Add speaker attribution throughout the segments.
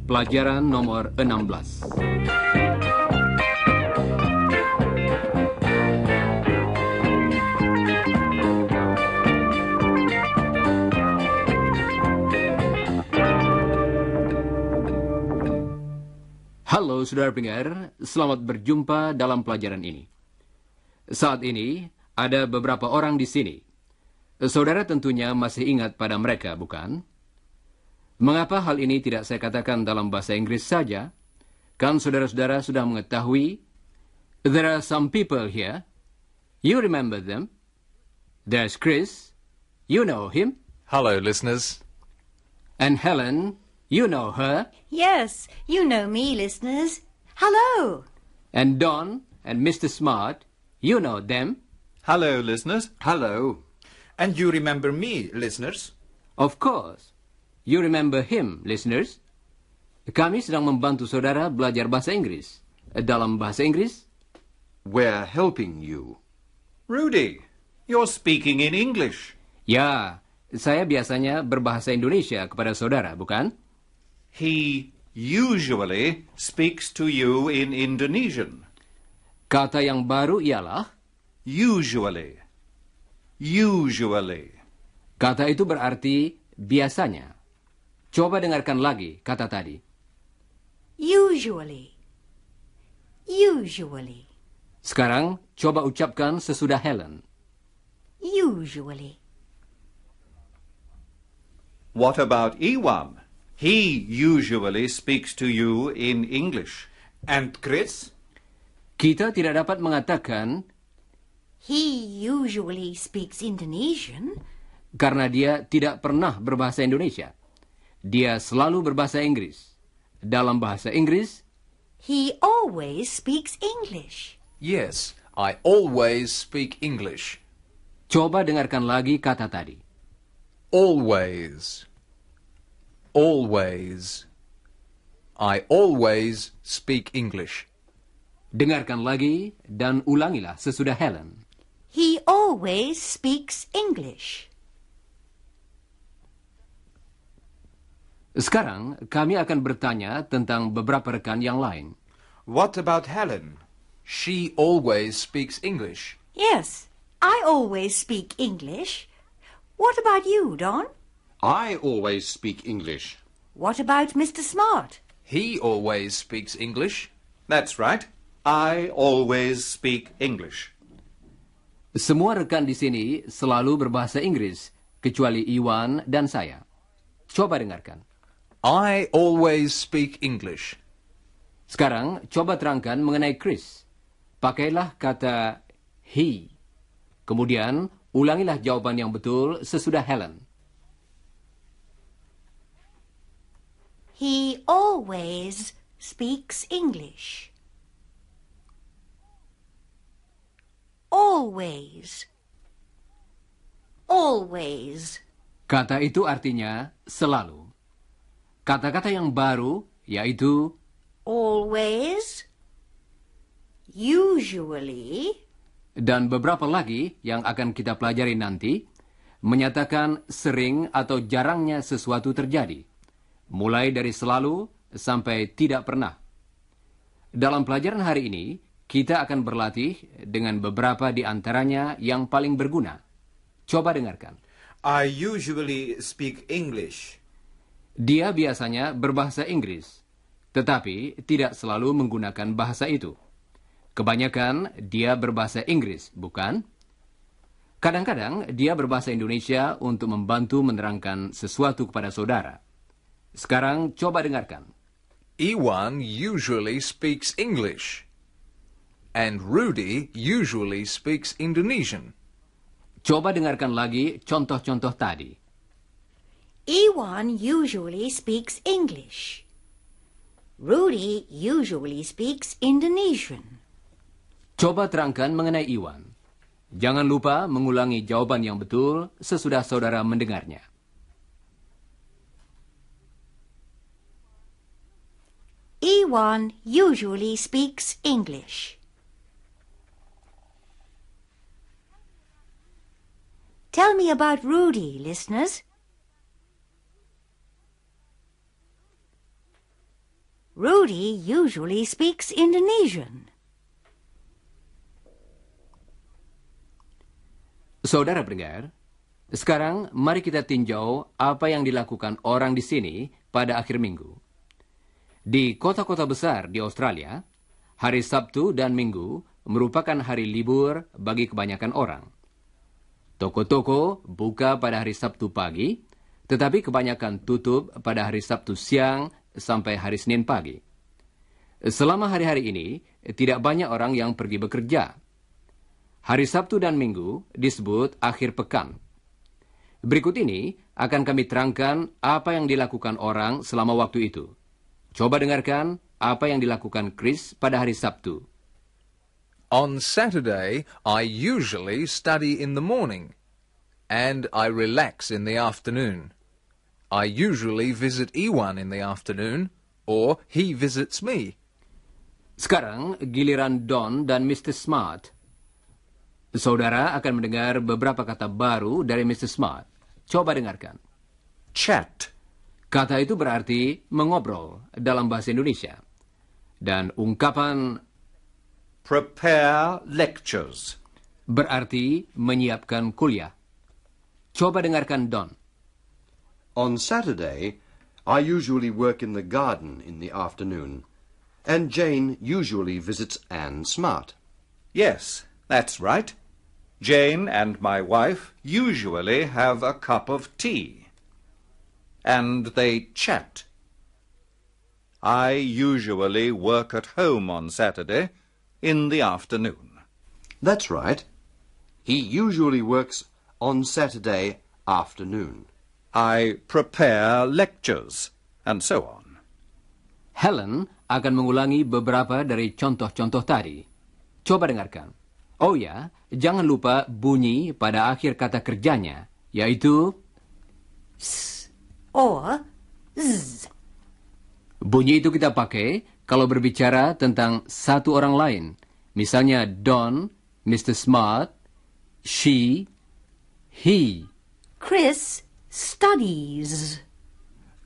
Speaker 1: Pelajaran nomor 16. Halo saudara pendengar, selamat berjumpa dalam pelajaran ini. Saat ini ada beberapa orang di sini. Saudara tentunya masih ingat pada mereka, bukan? Mengapa hal ini tidak saya katakan dalam bahasa Inggris saja? Kan saudara-saudara sudah mengetahui, there are some people here. You remember them. There's Chris. You know him.
Speaker 2: Hello, listeners.
Speaker 1: And Helen. You know her.
Speaker 3: Yes, you know me, listeners. Hello.
Speaker 1: And Don and Mr. Smart. You know them.
Speaker 4: Hello, listeners.
Speaker 5: Hello. And you remember me, listeners?
Speaker 1: Of course. You remember him, listeners. Kami sedang membantu saudara belajar bahasa Inggris. Dalam bahasa Inggris,
Speaker 5: We're helping you.
Speaker 4: Rudy, you're speaking in English.
Speaker 1: ya, saya biasanya berbahasa Indonesia kepada saudara, bukan?
Speaker 4: He usually speaks to you in Indonesian.
Speaker 1: Kata yang baru ialah,
Speaker 4: Usually. Usually.
Speaker 1: kata itu berarti biasanya. Coba dengarkan lagi kata tadi.
Speaker 3: Usually. Usually.
Speaker 1: Sekarang, coba ucapkan sesudah Helen.
Speaker 3: Usually.
Speaker 4: What about Iwan? He usually speaks to you in English.
Speaker 5: And Chris?
Speaker 1: Kita tidak dapat mengatakan
Speaker 3: He usually speaks Indonesian.
Speaker 1: karena dia tidak pernah berbahasa Indonesia. Dia selalu berbahasa Inggris. Dalam bahasa Inggris,
Speaker 3: He always speaks English.
Speaker 2: Yes, I always speak English.
Speaker 1: coba dengarkan lagi kata tadi.
Speaker 2: Always. Always. I always speak English.
Speaker 1: Dengarkan lagi dan ulangilah sesudah Helen.
Speaker 3: He always speaks English.
Speaker 1: Sekarang, kami akan bertanya tentang beberapa rekan yang lain.
Speaker 5: What about Helen?
Speaker 2: She always speaks English.
Speaker 3: Yes, I always speak English. What about you, Don?
Speaker 5: I always speak English.
Speaker 3: What about Mr. Smart?
Speaker 2: He always speaks English.
Speaker 4: That's right. I always speak English.
Speaker 1: Semua rekan di sini selalu berbahasa Inggris, kecuali Iwan dan saya. Coba dengarkan.
Speaker 2: I always speak English.
Speaker 1: Sekarang, coba terangkan mengenai Chris. Pakailah kata he. Kemudian, ulangilah jawaban yang betul sesudah Helen.
Speaker 3: He always speaks English. Always. Always.
Speaker 1: Kata itu artinya selalu. Kata-kata yang baru yaitu
Speaker 3: Always. Usually.
Speaker 1: dan beberapa lagi yang akan kita pelajari nanti menyatakan sering atau jarangnya sesuatu terjadi. Mulai dari selalu sampai tidak pernah. Dalam pelajaran hari ini, kita akan berlatih dengan beberapa di antaranya yang paling berguna. Coba dengarkan.
Speaker 5: I usually speak English.
Speaker 1: Dia biasanya berbahasa Inggris, tetapi tidak selalu menggunakan bahasa itu. Kebanyakan dia berbahasa Inggris, bukan? Kadang-kadang dia berbahasa Indonesia untuk membantu menerangkan sesuatu kepada saudara. Sekarang coba dengarkan.
Speaker 2: Iwan usually speaks English. And Rudy usually speaks Indonesian.
Speaker 1: Coba dengarkan lagi contoh-contoh tadi.
Speaker 3: Iwan usually speaks English. Rudy usually speaks Indonesian.
Speaker 1: Coba terangkan mengenai Iwan. Jangan lupa mengulangi jawaban yang betul sesudah saudara mendengarnya.
Speaker 3: Iwan usually speaks English. Tell me about Rudy, listeners. Rudy usually speaks Indonesian.
Speaker 1: Saudara pendengar, sekarang mari kita tinjau apa yang dilakukan orang di sini pada akhir minggu. Di kota-kota besar di Australia, hari Sabtu dan Minggu merupakan hari libur bagi kebanyakan orang. Toko-toko buka pada hari Sabtu pagi, tetapi kebanyakan tutup pada hari Sabtu siang sampai hari Senin pagi. Selama hari-hari ini, tidak banyak orang yang pergi bekerja. Hari Sabtu dan Minggu disebut akhir pekan. Berikut ini akan kami terangkan apa yang dilakukan orang selama waktu itu. Coba dengarkan apa yang dilakukan Chris pada hari Sabtu.
Speaker 2: On Saturday, I usually study in the morning, and I relax in the afternoon. I usually visit Iwan in the afternoon, or he visits me.
Speaker 1: Sekarang giliran Don dan Mr. Smart. Saudara akan mendengar beberapa kata baru dari Mr. Smart. Coba dengarkan.
Speaker 4: Chat.
Speaker 1: Kata itu berarti mengobrol dalam bahasa Indonesia. Dan ungkapan
Speaker 4: Prepare lectures.
Speaker 1: berarti menyiapkan kuliah. Coba dengarkan Don.
Speaker 6: On Saturday, I usually work in the garden in the afternoon, and Jane usually visits Anne Smart.
Speaker 4: Yes, that's right. Jane and my wife usually have a cup of tea. And they chat. I usually work at home on Saturday in the afternoon.
Speaker 6: That's right. He usually works on Saturday afternoon.
Speaker 4: I prepare lectures, and so on.
Speaker 1: Helen akan mengulangi beberapa dari contoh-contoh tadi. Coba dengarkan. Oh ya, jangan lupa bunyi pada akhir kata kerjanya, yaitu
Speaker 3: Or z.
Speaker 1: bunyi itu kita pakai kalau berbicara tentang satu orang lain. Misalnya Don, Mr. Smart, she, he.
Speaker 3: Chris studies.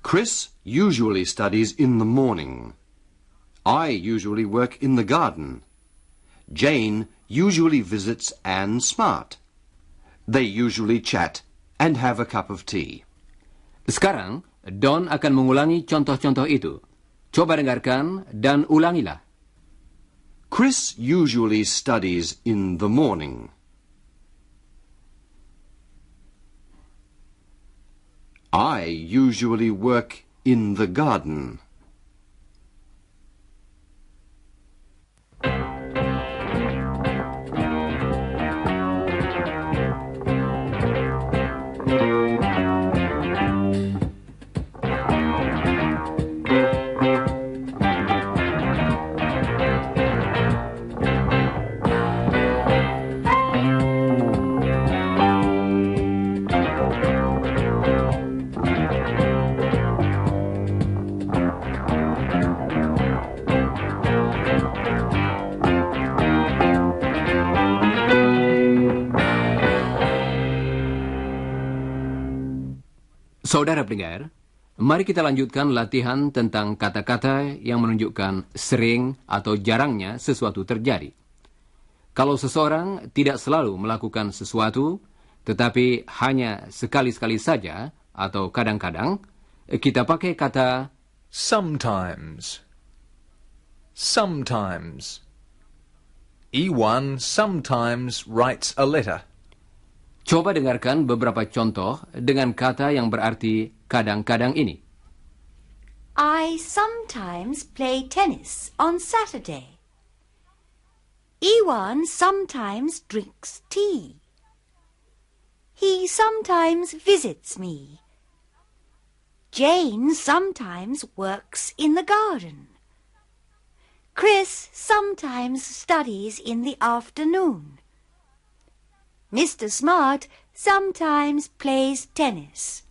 Speaker 6: Chris usually studies in the morning. I usually work in the garden. Jane usually visits Anne Smart. They usually chat and have a cup of tea.
Speaker 1: Sekarang, Don akan mengulangi contoh-contoh itu. Coba dengarkan dan ulangilah.
Speaker 6: Chris usually studies in the morning. I usually work in the garden.
Speaker 1: Saudara pendengar, mari kita lanjutkan latihan tentang kata-kata yang menunjukkan sering atau jarangnya sesuatu terjadi. Kalau seseorang tidak selalu melakukan sesuatu, tetapi hanya sekali-sekali saja atau kadang-kadang, kita pakai kata
Speaker 2: Sometimes. Sometimes. Iwan sometimes writes a letter.
Speaker 1: Coba dengarkan beberapa contoh dengan kata yang berarti kadang-kadang ini.
Speaker 3: I sometimes play tennis on Saturday. Iwan sometimes drinks tea. He sometimes visits me. Jane sometimes works in the garden. Chris sometimes studies in the afternoon. Mr. Smart sometimes plays tennis.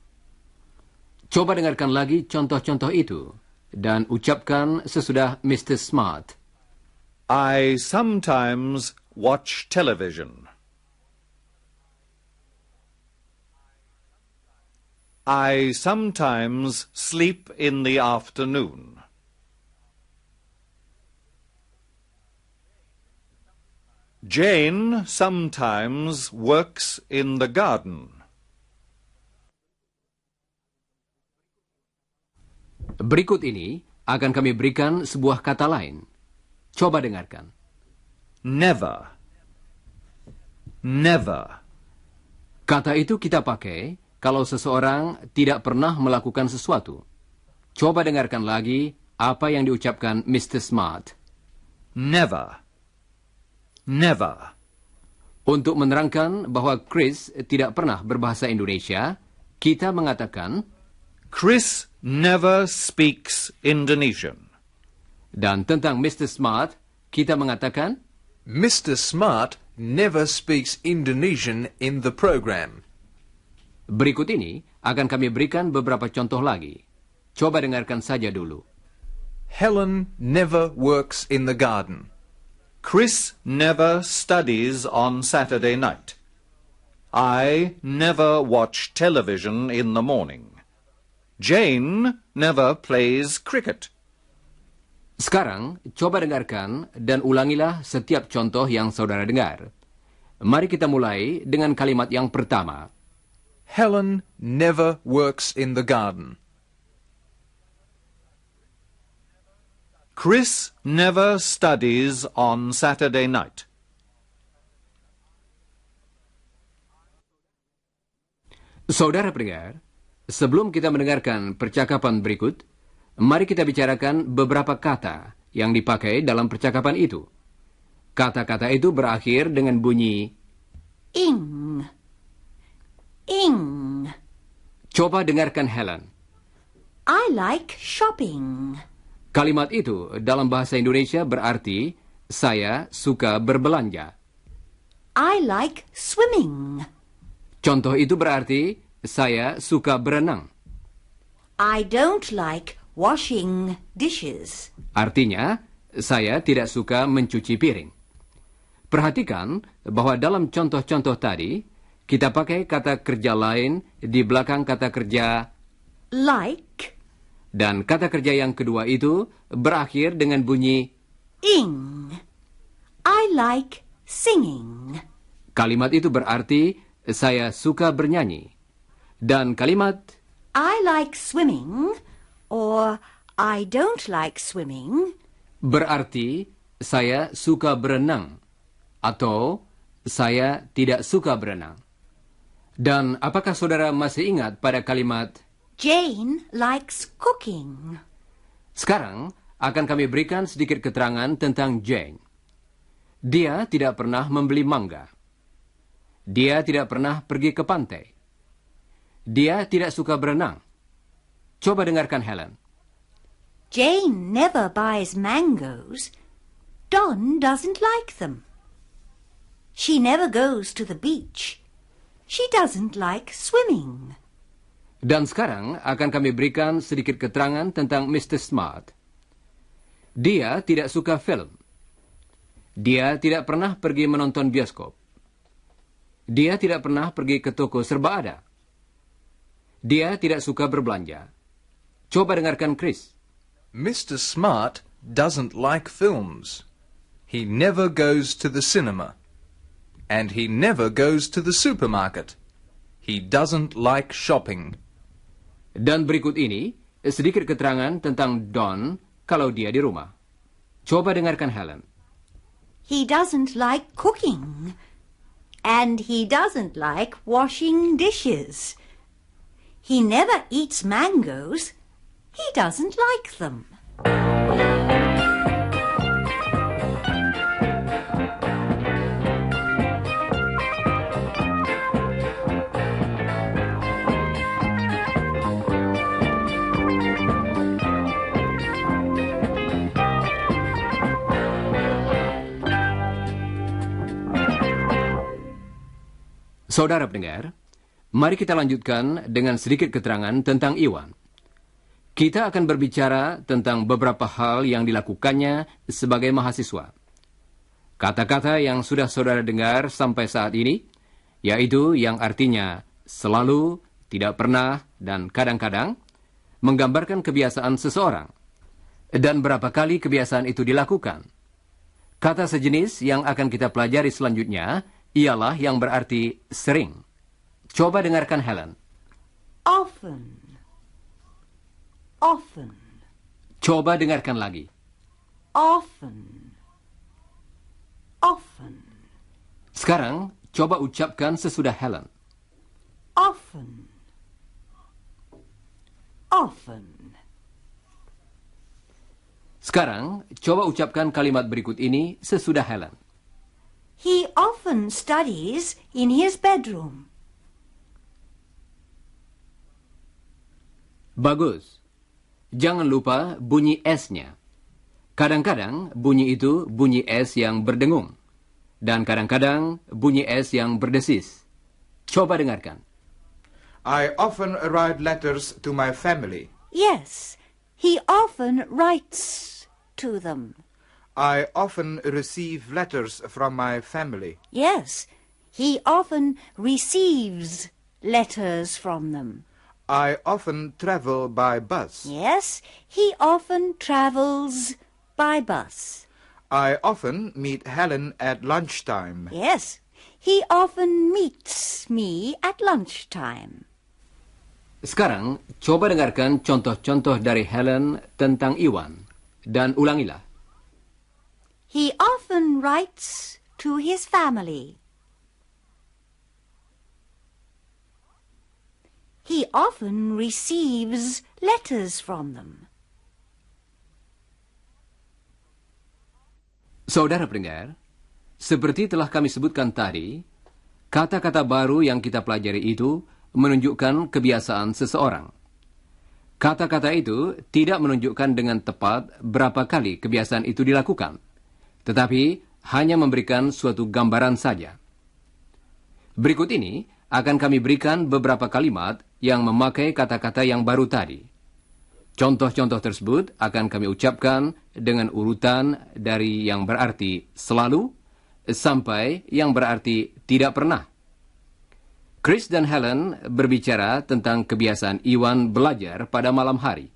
Speaker 1: Coba dengarkan lagi contoh-contoh itu dan ucapkan sesudah Mr. Smart.
Speaker 4: I sometimes watch television. I sometimes sleep in the afternoon. Jane sometimes works in the garden.
Speaker 1: Berikut ini akan kami berikan sebuah kata lain. Coba dengarkan.
Speaker 4: Never. Never.
Speaker 1: Kata itu kita pakai kalau seseorang tidak pernah melakukan sesuatu. Coba dengarkan lagi apa yang diucapkan Mr. Smart.
Speaker 4: Never. Never.
Speaker 1: Untuk menerangkan bahwa Chris tidak pernah berbahasa Indonesia, kita mengatakan,
Speaker 4: Chris never speaks Indonesian.
Speaker 1: dan tentang Mr. Smart, kita mengatakan,
Speaker 2: Mr. Smart never speaks Indonesian in the program.
Speaker 1: berikut ini akan kami berikan beberapa contoh lagi. Coba dengarkan saja dulu.
Speaker 2: Helen never works in the garden.
Speaker 4: Chris never studies on Saturday night. I never watch television in the morning. Jane never plays cricket.
Speaker 1: Sekarang, coba dengarkan dan ulangilah setiap contoh yang saudara dengar. Mari kita mulai dengan kalimat yang pertama.
Speaker 2: Helen never works in the garden.
Speaker 4: Chris never studies on Saturday night.
Speaker 1: Saudara pendengar, sebelum kita mendengarkan percakapan berikut, mari kita bicarakan beberapa kata yang dipakai dalam percakapan itu. Kata-kata itu berakhir dengan bunyi
Speaker 3: Ing. Ing.
Speaker 1: Coba dengarkan Helen.
Speaker 3: I like shopping.
Speaker 1: Kalimat itu dalam bahasa Indonesia berarti saya suka berbelanja.
Speaker 3: I like swimming.
Speaker 1: Contoh itu berarti saya suka berenang.
Speaker 3: I don't like washing dishes.
Speaker 1: Artinya, saya tidak suka mencuci piring. Perhatikan bahwa dalam contoh-contoh tadi, kita pakai kata kerja lain di belakang kata kerja
Speaker 3: Like.
Speaker 1: dan kata kerja yang kedua itu berakhir dengan bunyi
Speaker 3: Ing. I like singing.
Speaker 1: kalimat itu berarti saya suka bernyanyi. Dan kalimat
Speaker 3: I like swimming or I don't like swimming
Speaker 1: berarti saya suka berenang atau saya tidak suka berenang. Dan apakah saudara masih ingat pada kalimat
Speaker 3: Jane likes cooking.
Speaker 1: sekarang akan kami berikan sedikit keterangan tentang Jane. Dia tidak pernah membeli mangga. Dia tidak pernah pergi ke pantai. Dia tidak suka berenang. Coba dengarkan Helen.
Speaker 3: Jane never buys mangoes. Don doesn't like them. She never goes to the beach. She doesn't like swimming.
Speaker 1: Dan sekarang akan kami berikan sedikit keterangan tentang Mr. Smart. Dia tidak suka film. Dia tidak pernah pergi menonton bioskop. Dia tidak pernah pergi ke toko serba ada. Dia tidak suka berbelanja. Coba dengarkan Chris.
Speaker 2: Mr. Smart doesn't like films. He never goes to the cinema. And he never goes to the supermarket. He doesn't like shopping.
Speaker 1: Dan berikut ini sedikit keterangan tentang Don kalau dia di rumah. Coba dengarkan Helen.
Speaker 3: He doesn't like cooking. And he doesn't like washing dishes. He never eats mangoes. He doesn't like them.
Speaker 1: Saudara pendengar, mari kita lanjutkan dengan sedikit keterangan tentang Iwan. Kita akan berbicara tentang beberapa hal yang dilakukannya sebagai mahasiswa. Kata-kata yang sudah saudara dengar sampai saat ini, yaitu yang artinya selalu, tidak pernah, dan kadang-kadang menggambarkan kebiasaan seseorang. Dan berapa kali kebiasaan itu dilakukan. Kata sejenis yang akan kita pelajari selanjutnya ialah yang berarti sering. Coba dengarkan Helen.
Speaker 3: Often. Often.
Speaker 1: Coba dengarkan lagi.
Speaker 3: Often. Often.
Speaker 1: Sekarang, coba ucapkan sesudah Helen.
Speaker 3: Often. Often.
Speaker 1: Sekarang, coba ucapkan kalimat berikut ini sesudah Helen.
Speaker 3: He often studies in his bedroom.
Speaker 1: Bagus. Jangan lupa bunyi S-nya. Kadang-kadang bunyi itu bunyi S yang berdengung. Dan kadang-kadang bunyi S yang berdesis. Coba dengarkan.
Speaker 5: I often write letters to my family.
Speaker 3: Yes, he often writes to them.
Speaker 5: I often receive letters from my family.
Speaker 3: Yes, he often receives letters from them.
Speaker 5: I often travel by bus.
Speaker 3: Yes, he often travels by bus.
Speaker 5: I often meet Helen at lunchtime.
Speaker 3: Yes, he often meets me at lunchtime.
Speaker 1: Sekarang, coba dengarkan contoh-contoh dari Helen tentang Iwan. Dan ulangilah.
Speaker 3: He often writes to his family. He often receives letters from them.
Speaker 1: Saudara pendengar, seperti telah kami sebutkan tadi, kata-kata baru yang kita pelajari itu menunjukkan kebiasaan seseorang. Kata-kata itu tidak menunjukkan dengan tepat berapa kali kebiasaan itu dilakukan, tetapi hanya memberikan suatu gambaran saja. Berikut ini akan kami berikan beberapa kalimat yang memakai kata-kata yang baru tadi. Contoh-contoh tersebut akan kami ucapkan dengan urutan dari yang berarti selalu sampai yang berarti tidak pernah. Chris dan Helen berbicara tentang kebiasaan Iwan belajar pada malam hari.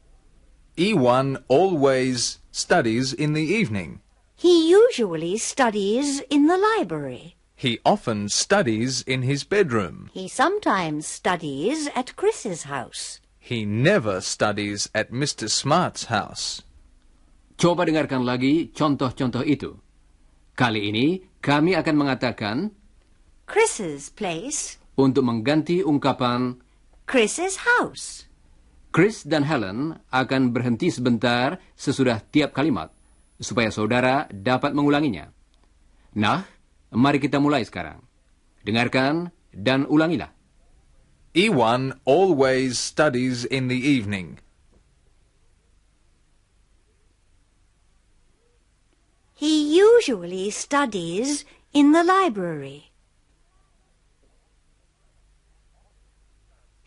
Speaker 2: Iwan always studies in the evening.
Speaker 3: He usually studies in the library.
Speaker 2: He often studies in his bedroom.
Speaker 3: He sometimes studies at Chris's house.
Speaker 2: He never studies at Mr. Smart's house.
Speaker 1: Coba dengarkan lagi contoh-contoh itu. Kali ini kami akan mengatakan
Speaker 3: Chris's place.
Speaker 1: untuk mengganti ungkapan
Speaker 3: Chris's house.
Speaker 1: Chris dan Helen akan berhenti sebentar sesudah tiap kalimat, supaya saudara dapat mengulanginya. Nah, mari kita mulai sekarang. Dengarkan dan ulangilah.
Speaker 2: Iwan always studies in the evening.
Speaker 3: He usually studies in the library.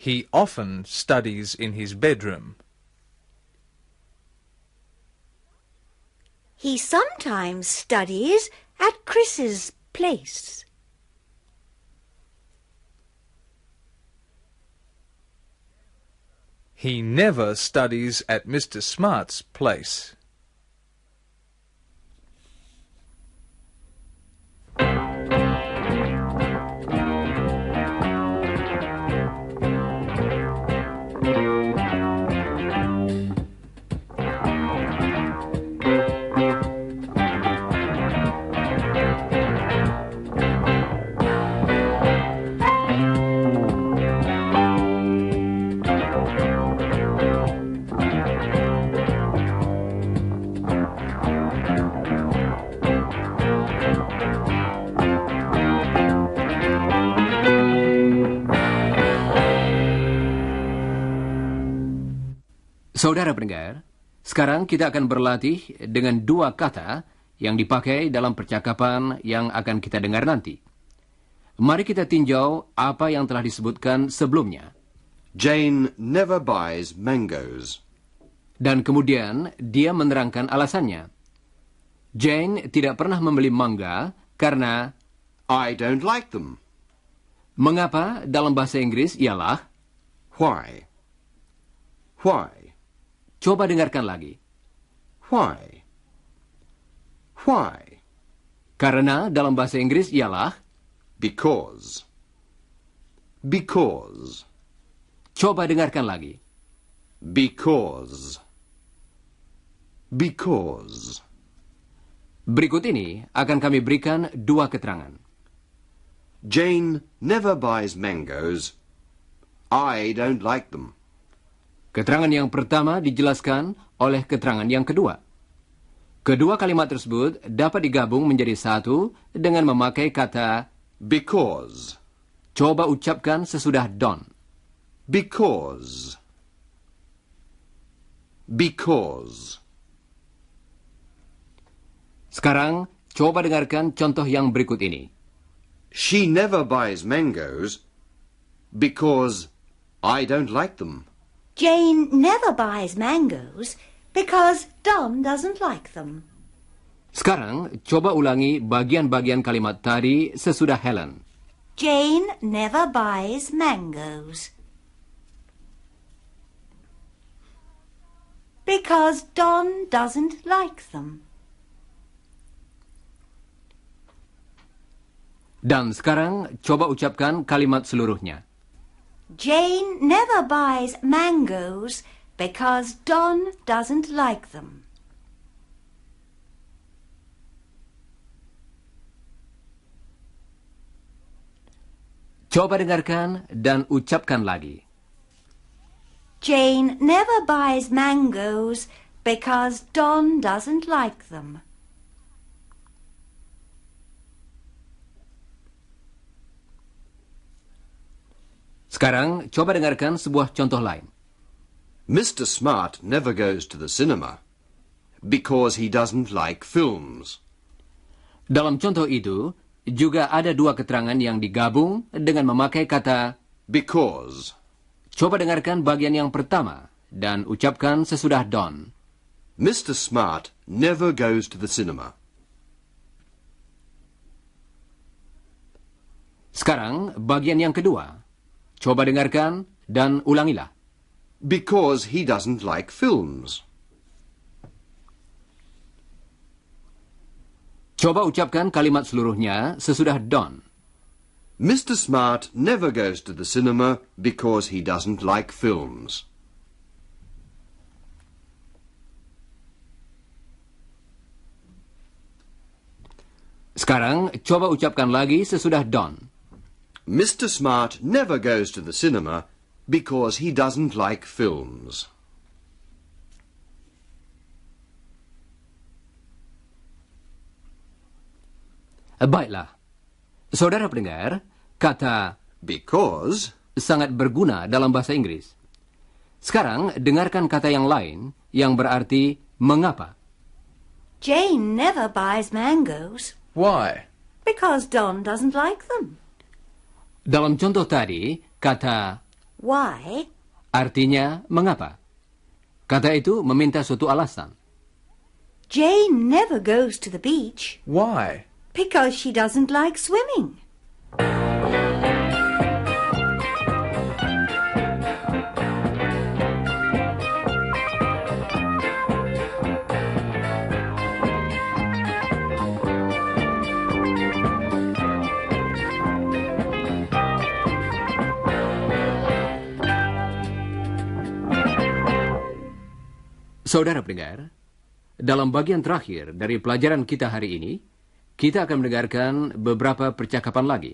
Speaker 2: He often studies in his bedroom.
Speaker 3: He sometimes studies at Chris's place.
Speaker 2: He never studies at Mr. Smart's place.
Speaker 1: Saudara pendengar, sekarang kita akan berlatih dengan dua kata yang dipakai dalam percakapan yang akan kita dengar nanti. Mari kita tinjau apa yang telah disebutkan sebelumnya.
Speaker 6: Jane never buys mangoes.
Speaker 1: Dan kemudian dia menerangkan alasannya. Jane tidak pernah membeli mangga karena
Speaker 6: I don't like them.
Speaker 1: mengapa dalam bahasa Inggris ialah
Speaker 6: Why? Why?
Speaker 1: Coba dengarkan lagi.
Speaker 6: Why? Why?
Speaker 1: Karena dalam bahasa Inggris ialah
Speaker 6: Because. Because.
Speaker 1: coba dengarkan lagi.
Speaker 6: Because. Because.
Speaker 1: Berikut ini akan kami berikan dua keterangan.
Speaker 6: Jane never buys mangoes. I don't like them.
Speaker 1: Keterangan yang pertama dijelaskan oleh keterangan yang kedua. Kedua kalimat tersebut dapat digabung menjadi satu dengan memakai kata
Speaker 6: Because.
Speaker 1: coba ucapkan sesudah don.
Speaker 6: Because. Because.
Speaker 1: Sekarang, coba dengarkan contoh yang berikut ini.
Speaker 6: She never buys mangoes because I don't like them.
Speaker 3: Jane never buys mangoes because Don doesn't like them.
Speaker 1: Sekarang, coba ulangi bagian-bagian kalimat tadi sesudah Helen.
Speaker 3: Jane never buys mangoes because Don doesn't like them.
Speaker 1: Dan sekarang, coba ucapkan kalimat seluruhnya.
Speaker 3: Jane never buys mangoes because Don doesn't like them.
Speaker 1: Coba dengarkan dan ucapkan lagi.
Speaker 3: Jane never buys mangoes because Don doesn't like them.
Speaker 1: Sekarang, coba dengarkan sebuah contoh lain.
Speaker 6: Mr. Smart never goes to the cinema because he doesn't like films.
Speaker 1: Dalam contoh itu, juga ada dua keterangan yang digabung dengan memakai kata
Speaker 6: Because.
Speaker 1: coba dengarkan bagian yang pertama dan ucapkan sesudah don.
Speaker 6: Mr. Smart never goes to the cinema.
Speaker 1: Sekarang, bagian yang kedua. Coba dengarkan dan ulangilah.
Speaker 6: Because he doesn't like films.
Speaker 1: Coba ucapkan kalimat seluruhnya sesudah don.
Speaker 6: Mr. Smart never goes to the cinema because he doesn't like films.
Speaker 1: Sekarang, coba ucapkan lagi sesudah don.
Speaker 6: Mr. Smart never goes to the cinema because he doesn't like films.
Speaker 1: Baiklah. Saudara pendengar, kata
Speaker 6: Because
Speaker 1: sangat berguna dalam bahasa Inggris. Sekarang, dengarkan kata yang lain yang berarti mengapa.
Speaker 3: Jane never buys mangoes
Speaker 2: Why?
Speaker 3: because Don doesn't like them.
Speaker 1: Dalam contoh tadi, kata
Speaker 3: Why?
Speaker 1: artinya mengapa. Kata itu meminta suatu alasan.
Speaker 3: Jane never goes to the beach
Speaker 2: Why?
Speaker 3: because she doesn't like swimming.
Speaker 1: Saudara pendengar, dalam bagian terakhir dari pelajaran kita hari ini, kita akan mendengarkan beberapa percakapan lagi.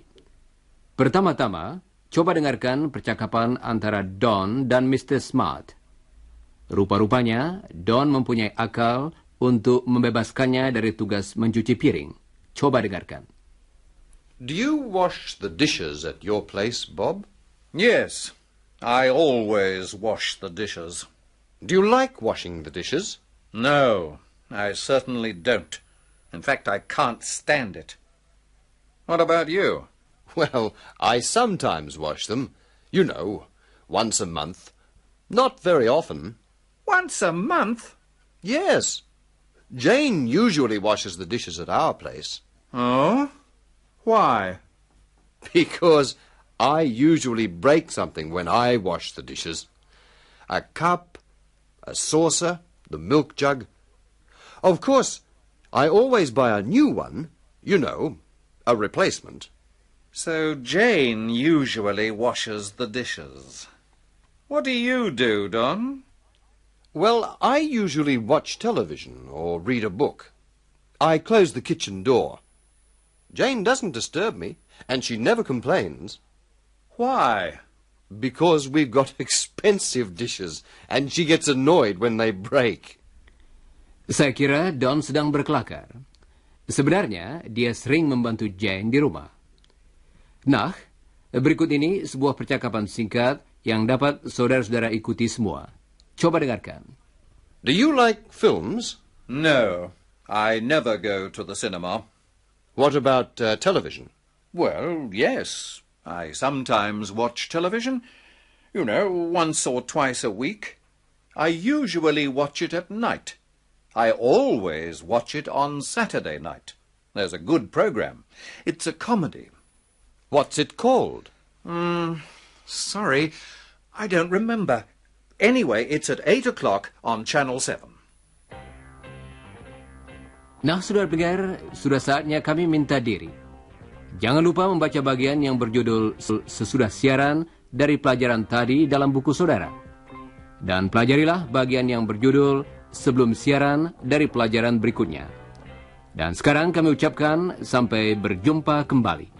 Speaker 1: Pertama-tama, coba dengarkan percakapan antara Don dan Mr. Smart. Rupa-rupanya, Don mempunyai akal untuk membebaskannya dari tugas mencuci piring. Coba dengarkan.
Speaker 4: Do you wash the dishes at your place, Bob?
Speaker 5: Yes, I always wash the dishes.
Speaker 6: Do you like washing the dishes?
Speaker 5: No, I certainly don't. In fact, I can't stand it. What about you?
Speaker 6: Well, I sometimes wash them. You know, once a month. Not very often.
Speaker 5: Once a month?
Speaker 6: Yes. Jane usually washes the dishes at our place.
Speaker 5: Oh? Why?
Speaker 6: Because I usually break something when I wash the dishes. A cup, a saucer, the milk jug. Of course, I always buy a new one, you know, a replacement.
Speaker 5: So Jane usually washes the dishes. What do you do, Don?
Speaker 6: Well, I usually watch television or read a book. I close the kitchen door. Jane doesn't disturb me, and she never complains.
Speaker 5: Why?
Speaker 6: Because we've got expensive dishes, and she gets annoyed when they break.
Speaker 1: Saya kira Don sedang berkelakar. Sebenarnya, dia sering membantu Jane di rumah. Nah, berikut ini sebuah percakapan singkat yang dapat saudara-saudara ikuti semua. Coba dengarkan.
Speaker 6: Do you like films?
Speaker 5: No, I never go to the cinema.
Speaker 6: What about television?
Speaker 5: Well, yes. I sometimes watch television. You know, once or twice a week. I usually watch it at night. I always watch it on Saturday night. There's a good program. It's a comedy.
Speaker 6: What's it called?
Speaker 5: Sorry, I don't remember. Anyway, it's at 8 o'clock on Channel 7.
Speaker 1: Nah, saudara pendengar, sudah saatnya kami minta diri. Jangan lupa membaca bagian yang berjudul sesudah siaran dari pelajaran tadi dalam buku saudara. Dan pelajarilah bagian yang berjudul sebelum siaran dari pelajaran berikutnya. Dan sekarang kami ucapkan sampai berjumpa kembali.